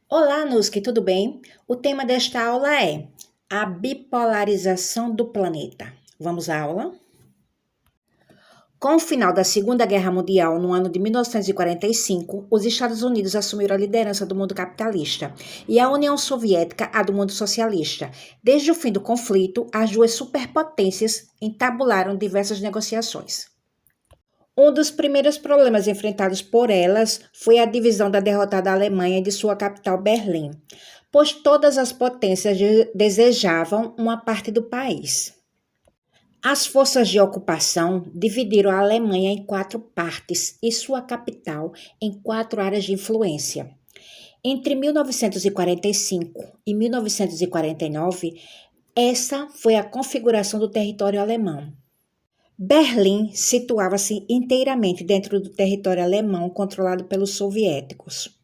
Olá, Nuski, tudo bem? O tema desta aula é a bipolarização do planeta. Vamos à aula? Com o final da Segunda Guerra Mundial, no ano de 1945, os Estados Unidos assumiram a liderança do mundo capitalista e a União Soviética a do mundo socialista. Desde o fim do conflito, as duas superpotências entabularam diversas negociações. Um dos primeiros problemas enfrentados por elas foi a divisão da derrotada Alemanha de sua capital Berlim, pois todas as potências desejavam uma parte do país. As forças de ocupação dividiram a Alemanha em 4 partes e sua capital em 4 áreas de influência. Entre 1945 e 1949, essa foi a configuração do território alemão. Berlim situava-se inteiramente dentro do território alemão controlado pelos soviéticos.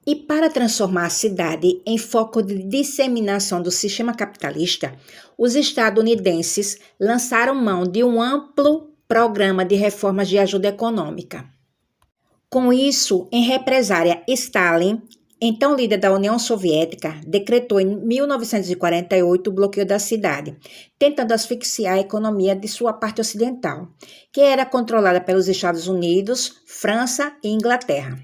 E para transformar a cidade em foco de disseminação do sistema capitalista, os estadunidenses lançaram mão de um amplo programa de reformas de ajuda econômica. Com isso, em represália, Stalin, então líder da União Soviética, decretou em 1948 o bloqueio da cidade, tentando asfixiar a economia de sua parte ocidental, que era controlada pelos Estados Unidos, França e Inglaterra.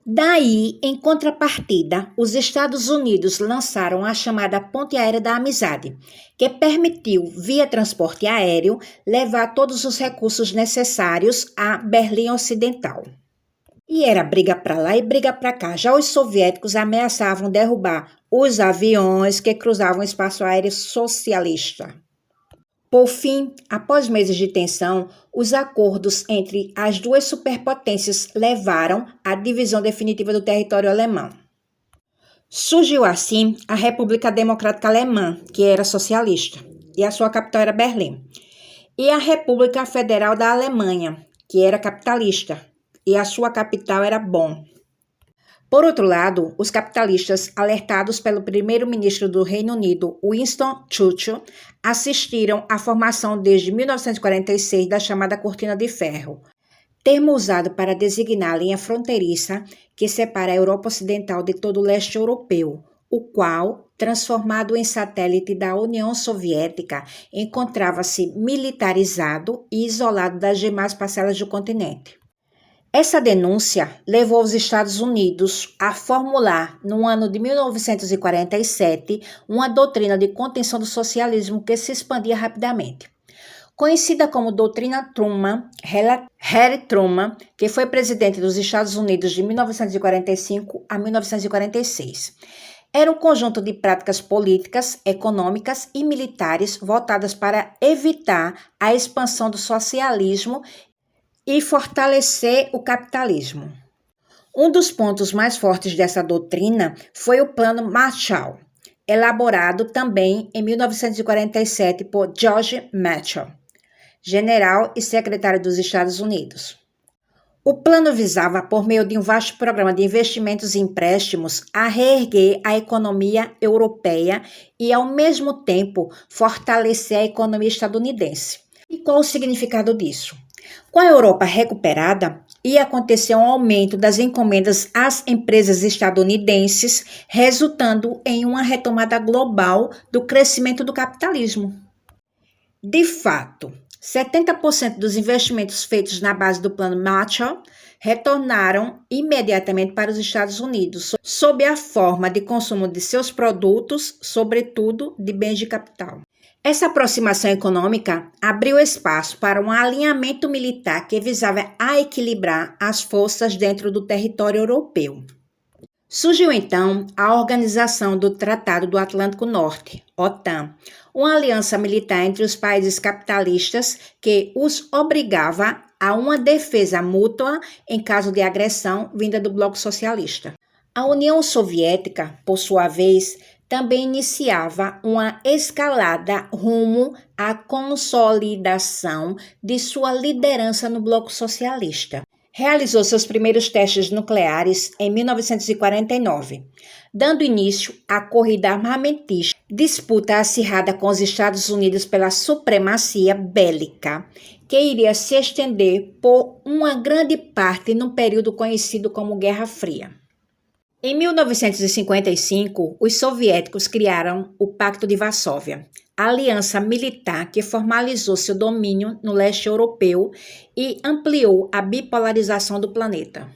Daí, em contrapartida, os Estados Unidos lançaram a chamada Ponte Aérea da Amizade, que permitiu, via transporte aéreo, levar todos os recursos necessários a Berlim Ocidental. E era briga para lá e briga para cá. Já os soviéticos ameaçavam derrubar os aviões que cruzavam o espaço aéreo socialista. Por fim, após meses de tensão, os acordos entre as duas superpotências levaram à divisão definitiva do território alemão. Surgiu assim a República Democrática Alemã, que era socialista, e a sua capital era Berlim, e a República Federal da Alemanha, que era capitalista, e a sua capital era Bonn. Por outro lado, os capitalistas, alertados pelo primeiro-ministro do Reino Unido, Winston Churchill, assistiram à formação desde 1946 da chamada Cortina de Ferro, termo usado para designar a linha fronteiriça que separa a Europa Ocidental de todo o leste europeu, o qual, transformado em satélite da União Soviética, encontrava-se militarizado e isolado das demais parcelas do continente. Essa denúncia levou os Estados Unidos a formular, no ano de 1947, uma doutrina de contenção do socialismo que se expandia rapidamente. Conhecida como Doutrina Truman, Harry Truman, que foi presidente dos Estados Unidos de 1945 a 1946. Era um conjunto de práticas políticas, econômicas e militares voltadas para evitar a expansão do socialismo e fortalecer o capitalismo. Um dos pontos mais fortes dessa doutrina foi o Plano Marshall, elaborado também em 1947 por George Marshall, general e secretário dos Estados Unidos. O plano visava, por meio de um vasto programa de investimentos e empréstimos, a reerguer a economia europeia e, ao mesmo tempo, fortalecer a economia estadunidense. E qual o significado disso? Com a Europa recuperada, ia acontecer um aumento das encomendas às empresas estadunidenses, resultando em uma retomada global do crescimento do capitalismo. De fato, 70% dos investimentos feitos na base do Plano Marshall retornaram imediatamente para os Estados Unidos, sob a forma de consumo de seus produtos, sobretudo de bens de capital. Essa aproximação econômica abriu espaço para um alinhamento militar que visava a equilibrar as forças dentro do território europeu. Surgiu então a Organização do Tratado do Atlântico Norte, OTAN, uma aliança militar entre os países capitalistas que os obrigava a uma defesa mútua em caso de agressão vinda do bloco socialista. A União Soviética, por sua vez, também iniciava uma escalada rumo à consolidação de sua liderança no bloco socialista. Realizou seus primeiros testes nucleares em 1949, dando início à corrida armamentista, disputa acirrada com os Estados Unidos pela supremacia bélica, que iria se estender por uma grande parte num período conhecido como Guerra Fria. Em 1955, os soviéticos criaram o Pacto de Varsóvia, aliança militar que formalizou seu domínio no leste europeu e ampliou a bipolarização do planeta.